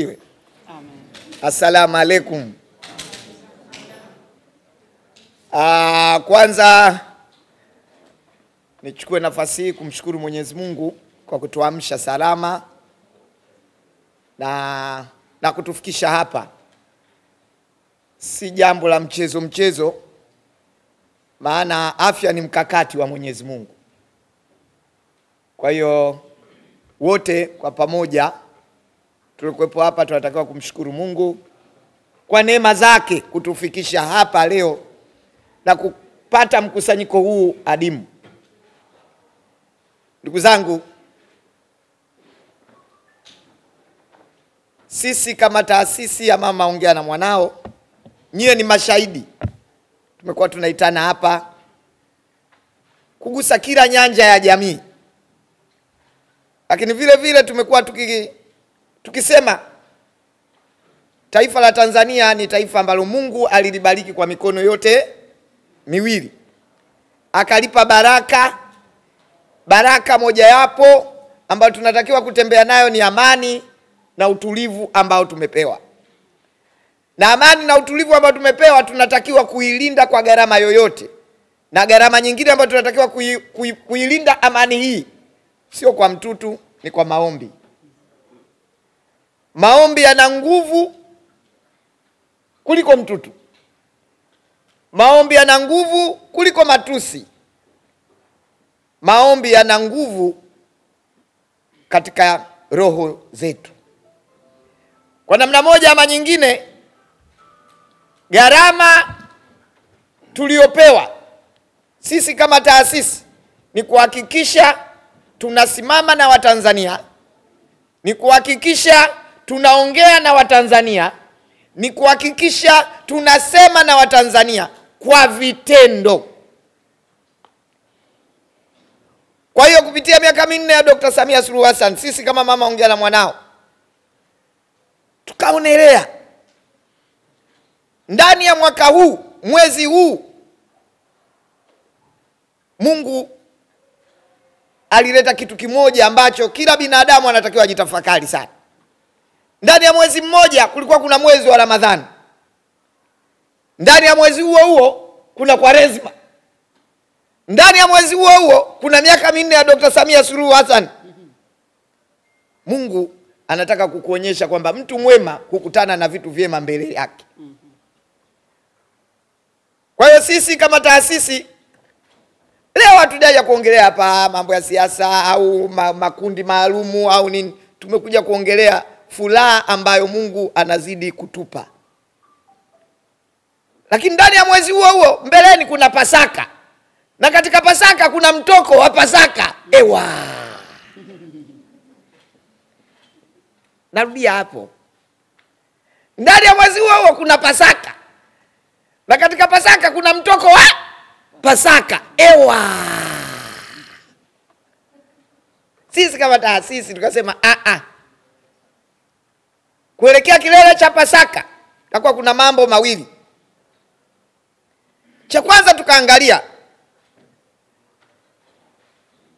Amen. Assalamu alaikum. Kwanza nichukue nafasi hii kumshukuru Mwenyezi Mungu kwa kutuamsha salama na kutufikisha hapa. Si jambo la mchezo, maana afya ni mkakati wa Mwenyezi Mungu. Kwa hiyo wote kwa pamoja tulikuwepo hapa tunatakiwa kumshukuru Mungu kwa neema zake kutufikisha hapa leo na kupata mkusanyiko huu adimu. Ndugu zangu, sisi kama taasisi ya Mama Ongea na Mwanao, nyie ni mashahidi. Tumekuwa tunaitana hapa kugusa kila nyanja ya jamii. Lakini vile vile tumekuwa tukisema taifa la Tanzania ni taifa ambalo Mungu alilibariki kwa mikono yote miwili. Akalipa baraka mojawapo ambayo tunatakiwa kutembea nayo ni amani na utulivu ambao tumepewa. Na amani na utulivu ambao tumepewa tunatakiwa kuilinda kwa gharama yoyote. Na gharama nyingine ambayo tunatakiwa kuilinda amani hii sio kwa mtutu, ni kwa maombi. Maombi yana nguvu kuliko mtutu. Maombi yana nguvu kuliko matusi. Maombi yana nguvu katika roho zetu. Kwa namna moja ama nyingine, gharama tuliopewa sisi kama taasisi ni kuhakikisha tunasimama na Watanzania, ni kuhakikisha tunaongea na Watanzania, ni kuhakikisha tunasema na Watanzania kwa vitendo. Kwa hiyo kupitia miaka minne ya Dr. Samia Suluhu Hassan, sisi kama Mama Ongea na Mwanao tukaonelea ndani ya mwaka huu, mwezi huu, Mungu alileta kitu kimoja ambacho kila binadamu anatakiwa ajitafakari sana. Ndani ya mwezi mmoja kulikuwa kuna mwezi wa Ramadhani. Ndani ya mwezi huo kuna Kwaresma. Ndani ya mwezi huo kuna miaka minne ya Dr. Samia Suluhu Hassan. Mungu anataka kukuonyesha kwamba mtu mwema hukutana na vitu vyema mbele yake. Kwa hiyo sisi kama taasisi leo hatujaja kuongelea hapa mambo ya siasa au makundi maalumu au nini. Tumekuja kuongelea furaha ambayo Mungu anazidi kutupa. Lakini ndani ya mwezi huo mbeleni kuna Pasaka. Na katika Pasaka kuna mtoko wa Pasaka. Ewa. Narudia hapo. Ndani ya mwezi huo kuna Pasaka. Na katika Pasaka kuna mtoko wa Pasaka. Ewa. Sisi kama taasisi tukasema kuelekea kilele cha Pasaka takuwa kuna mambo mawili. Cha kwanza tukaangalia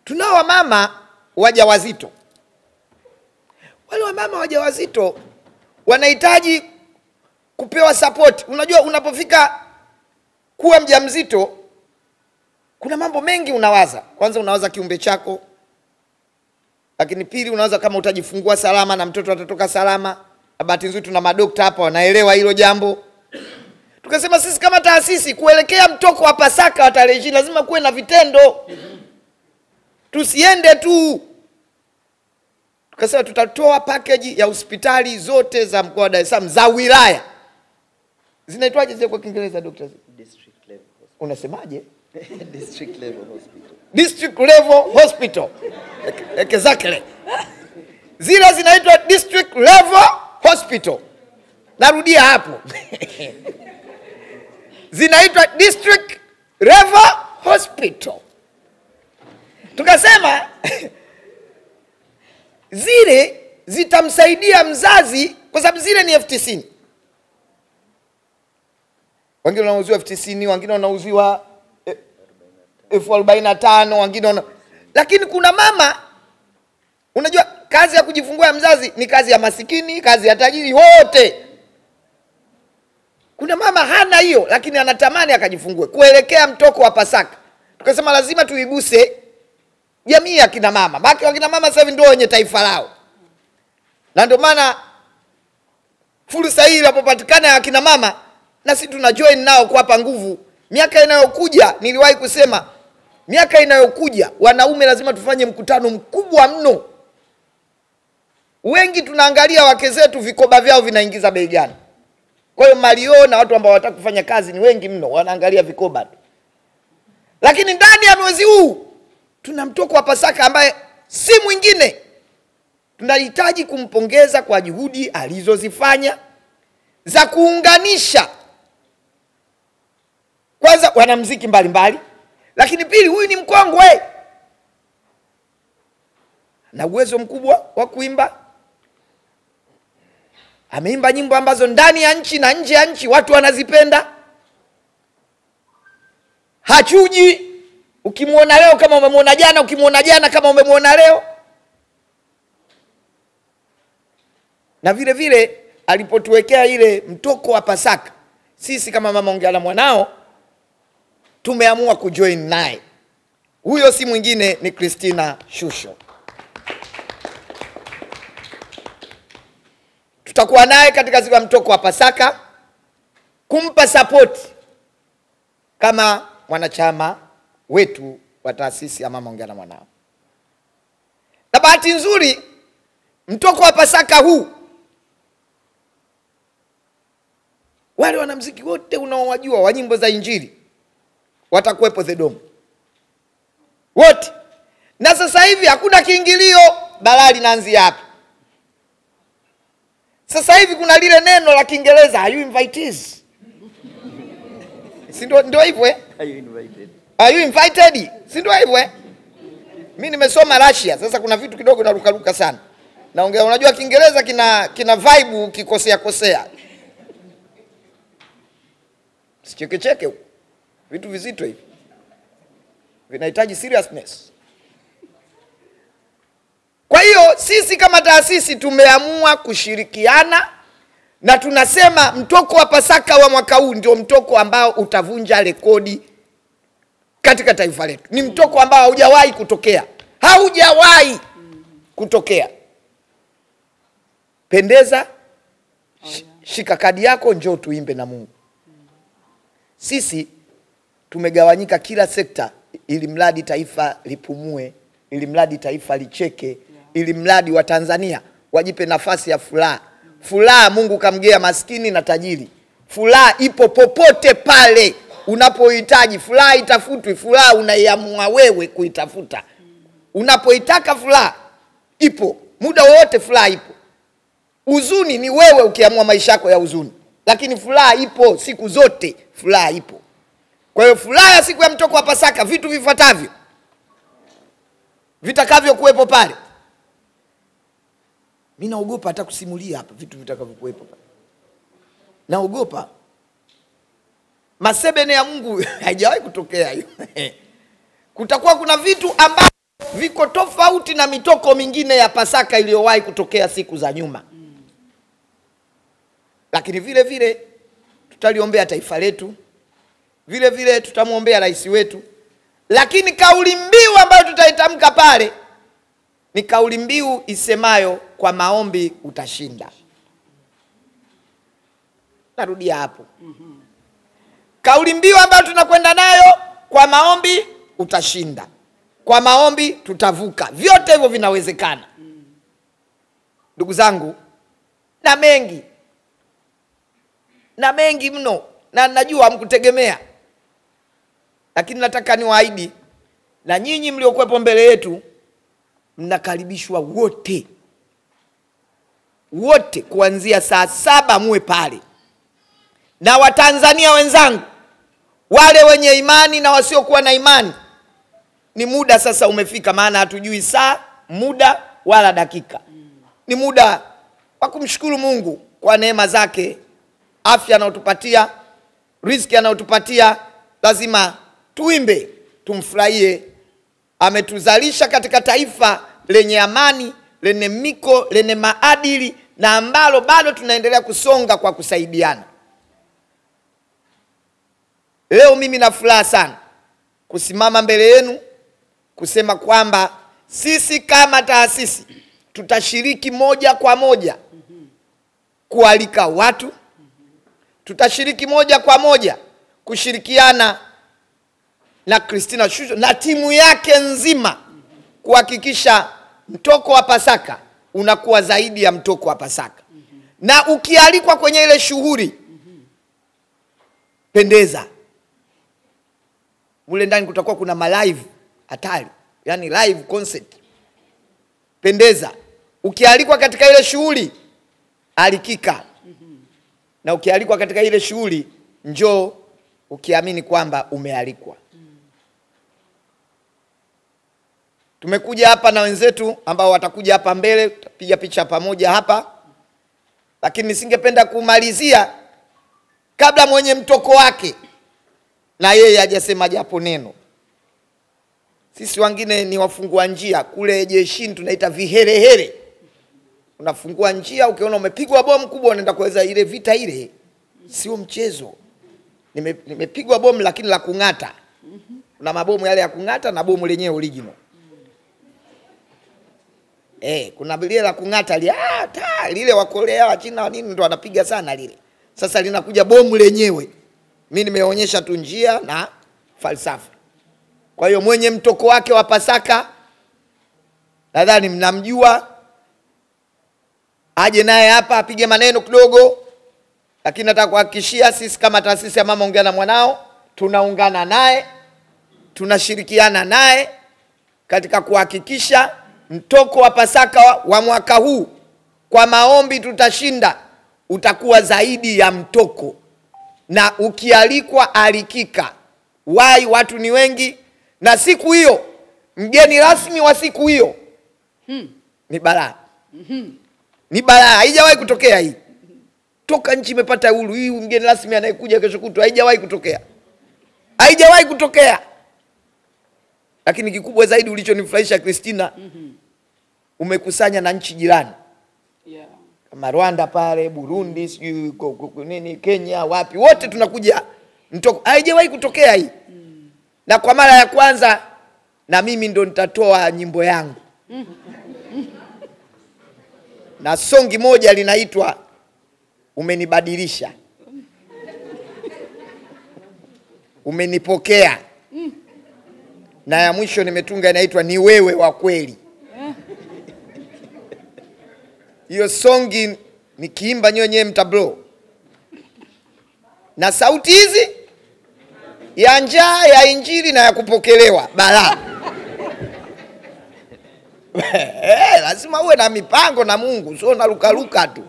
tunao wamama wajawazito. Wale wamama wajawazito wanahitaji kupewa support. Unajua unapofika kuwa mjamzito kuna mambo mengi unawaza. Kwanza unawaza kiumbe chako. Lakini pili unawaza kama utajifungua salama na mtoto atatoka salama. Bahati nzuri tuna madokta hapa wanaelewa hilo jambo. Tukasema sisi kama taasisi kuelekea mtoko wa Pasaka wa tarehe 20 lazima kuwe na vitendo. Tusiende tu. Tukasema tutatoa package ya hospitali zote za mkoa wa Dar es Salaam za wilaya. Zinaitwaje zile kwa Kiingereza Dr.? District level hospital. Unasemaje? District level hospital. District level hospital. Exactly. Zile zinaitwa district level hospital. Narudia hapo. Zinaitwa district level hospital. Tukasema zile zitamsaidia mzazi kwa sababu zile ni F90. Wengine wanauziwa F90, wengine wanauziwa F45, wengine lakini kuna mama, unajua kazi ya kujifungua ya mzazi ni kazi ya masikini, kazi ya tajiri, wote. Kuna mama hana hiyo lakini anatamani akajifungue. Kuelekea mtoko wa Pasaka, tukasema lazima tuiguse jamii ya kina mama. Baki wa kina mama sasa hivi ndio wenye taifa lao. Na ndio maana fursa hii inapopatikana ya kina mama, na sisi tuna join nao kuwapa nguvu. Miaka inayokuja, niliwahi kusema miaka inayokuja wanaume lazima tufanye mkutano mkubwa mno. Wengi tunaangalia wake zetu vikoba vyao vinaingiza bei gani. Kwa hiyo Mario na watu ambao wataka kufanya kazi ni wengi mno, wanaangalia vikoba tu. Lakini ndani ya mwezi huu tuna mtoko wa Pasaka ambaye si mwingine. Tunahitaji kumpongeza kwa juhudi alizozifanya za kuunganisha kwanza wanamuziki mbalimbali, lakini pili, huyu ni mkongwe na uwezo mkubwa wa kuimba. Ameimba nyimbo ambazo ndani ya nchi na nje ya nchi watu wanazipenda. Hachuji. Ukimuona leo kama umemuona jana, ukimuona jana kama umemuona leo. Na vile vile alipotuwekea ile mtoko wa Pasaka, sisi kama Mama Ongea na Mwanao tumeamua kujoin naye. Huyo si mwingine ni Christina Shusho. Tutakuwa naye katika siku ya mtoko wa Pasaka kumpa support kama mwanachama wetu wa taasisi ya Mama Ongea na Mwanao. Na bahati nzuri mtoko wa Pasaka huu wale wanamuziki wote unaowajua wa nyimbo za Injili watakuwepo The Dome. Wote. Na sasa hivi hakuna kiingilio, balaa linaanzia hapa. Sasa hivi kuna lile neno la Kiingereza, are you invited? Si ndio hivyo eh? Are you invited? Are you invited? Si ndio hivyo eh? Mimi nimesoma Russia, sasa kuna vitu kidogo narukaruka sana. Naongea, unajua Kiingereza kina vibe ukikosea. Sichekecheke huko. Vitu vizito hivi. Vinahitaji seriousness. Kwa hiyo sisi kama taasisi tumeamua kushirikiana na tunasema mtoko wa Pasaka wa mwaka huu ndio mtoko ambao utavunja rekodi katika taifa letu. Ni mtoko ambao haujawahi kutokea. Haujawahi kutokea. Pendeza, shika kadi yako, njoo tuimbe na Mungu. Sisi tumegawanyika kila sekta ili mradi taifa lipumue, ili mradi taifa licheke, ili mradi wa Tanzania wajipe nafasi ya furaha. Furaha Mungu kamgea maskini na tajiri. Furaha ipo popote pale unapohitaji. Furaha itafutwi, furaha unaiamua wewe kuitafuta. Unapoitaka furaha ipo, muda wote furaha ipo. Huzuni ni wewe ukiamua maisha yako ya huzuni. Lakini furaha ipo siku zote, furaha ipo. Kwa hiyo furaha ya siku ya mtoko wa Pasaka, vitu vifuatavyo vitakavyo kuwepo pale. Mimi naogopa hata kusimulia hapa vitu vitakavyo kuwepo pale. Naogopa. Masebene ya Mungu haijawahi kutokea hiyo. Kutakuwa kuna vitu ambavyo viko tofauti na mitoko mingine ya Pasaka iliyowahi kutokea siku za nyuma. Lakini vile vile tutaliombea taifa letu. Vile vile tutamuombea rais wetu. Lakini kauli mbiu ambayo tutaitamka pale ni kauli mbiu isemayo kwa maombi utashinda. Narudia hapo. Kauli mbiu ambayo tunakwenda nayo, kwa maombi utashinda. Kwa maombi tutavuka. Vyote hivyo vinawezekana. Ndugu zangu, na mengi mno, na najua hamkutegemea. Lakini nataka niwaahidi, na nyinyi mliokuwepo mbele yetu mnakaribishwa wote. Wote kuanzia saa 7 muwe pale. Na Watanzania wenzangu, wale wenye imani na wasiokuwa na imani, ni muda sasa umefika, maana hatujui saa, muda wala dakika. Ni muda wa kumshukuru Mungu kwa neema zake, afya anayotupatia, riziki anayotupatia. Lazima tuimbe, tumfurahie. Ametuzalisha katika taifa lenye amani, lenye miko, lenye maadili, na ambalo bado tunaendelea kusonga kwa kusaidiana. Leo mimi na furaha sana kusimama mbele yenu kusema kwamba sisi kama taasisi tutashiriki moja kwa moja kualika watu, tutashiriki moja kwa moja kushirikiana na Christina Shusho na timu yake nzima kuhakikisha mtoko wa Pasaka unakuwa zaidi ya mtoko wa Pasaka. Na ukialikwa kwenye ile shughuli, pendeza. Mule ndani kutakuwa kuna malive hatari, yani live concert. Pendeza. Ukialikwa katika ile shughuli, alikika. Na ukialikwa katika ile shughuli, njoo ukiamini kwamba umealikwa. Tumekuja hapa na wenzetu ambao watakuja hapa mbele, tutapiga picha pamoja hapa. Lakini nisingependa kumalizia kabla mwenye mtoko wake na yeye hajasema japo neno. Sisi wengine ni wafungua njia, kule jeshini tunaita viherehere. Unafungua njia, ukiona umepigwa bomu kubwa unaenda kuweza ile vita ile. Sio mchezo. Nimepigwa bomu lakini la kung'ata. Kuna mabomu yale ya kung'ata na bomu lenyewe original. Kuna lile la kung'ata lile wa Korea wa China nini ndo wanapiga sana lile. Sasa linakuja bomu lenyewe. Mimi nimeonyesha tu njia na falsafa. Kwa hiyo mwenye mtoko wake wa Pasaka nadhani mnamjua, aje naye hapa apige maneno kidogo. Lakini nataka kuhakikishia sisi kama taasisi ya Mama Ongea na Mwanao tunaungana naye, tunashirikiana naye katika kuhakikisha mtoko wa Pasaka wa mwaka huu, kwa maombi tutashinda, utakuwa zaidi ya mtoko. Na ukialikwa alikika. Watu ni wengi, na siku hiyo mgeni rasmi wa siku hiyo ni balaa. Ni balaa, haijawahi kutokea hii. Toka nchi imepata uhuru, hii mgeni rasmi anayekuja kesho kutwa haijawahi kutokea. Haijawahi kutokea. Lakini kikubwa zaidi ulichonifurahisha Christina, umekusanya na nchi jirani. Kama Rwanda pale, Burundi, sijui nini, Kenya, wapi, wote tunakuja mtoko. Haijawahi kutokea hii. Na kwa mara ya kwanza na mimi ndo nitatoa nyimbo yangu. Na songi moja linaitwa Umenibadilisha. Umenipokea. Na ya mwisho nimetunga inaitwa Ni Wewe wa Kweli. Hiyo songi nikiimba nyonye mtablo. Na sauti hizi ya njaa, ya injili na ya kupokelewa balaa. Lazima uwe na mipango na Mungu, sio na luka tu.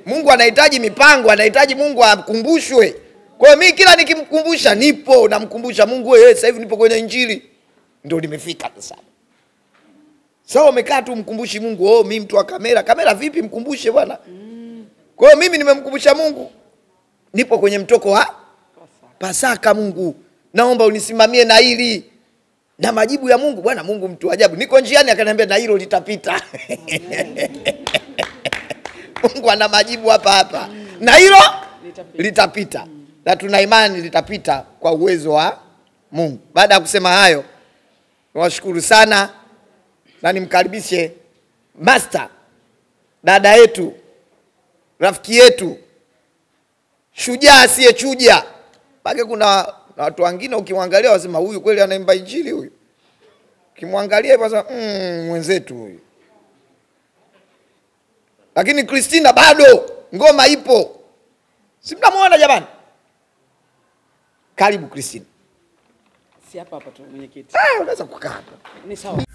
Mungu anahitaji mipango, anahitaji Mungu akumbushwe. Kwa hiyo mimi kila nikimkumbusha nipo, namkumbusha Mungu, wewe sasa hivi nipo kwenye injili. Ndio nimefika sasa. Sasa umekaa tu mkumbushi Mungu, mimi mtu wa kamera. Kamera vipi mkumbushe bwana? Kwa hiyo mimi nimemkumbusha Mungu. Nipo kwenye mtoko wa Pasaka. Mungu, naomba unisimamie na hili. Na majibu ya Mungu, bwana Mungu mtu ajabu. Niko njiani akaniambia na hilo litapita. Mungu ana majibu hapa. Na hilo litapita. Na tuna imani litapita kwa uwezo wa Mungu. Baada ya kusema hayo, nawashukuru sana na nimkaribishe master, dada yetu, rafiki yetu, shujaa asiyechuja. Baki kuna watu wengine ukimwangalia wasema huyu kweli anaimba injili huyu. Ukimwangalia hivyo sasa mwenzetu huyu. Lakini Christina bado ngoma ipo. Si mnamuona jamani? Karibu Christina. Si hapa tu mwenyekiti. Unaweza kukaa hapa. Ni sawa.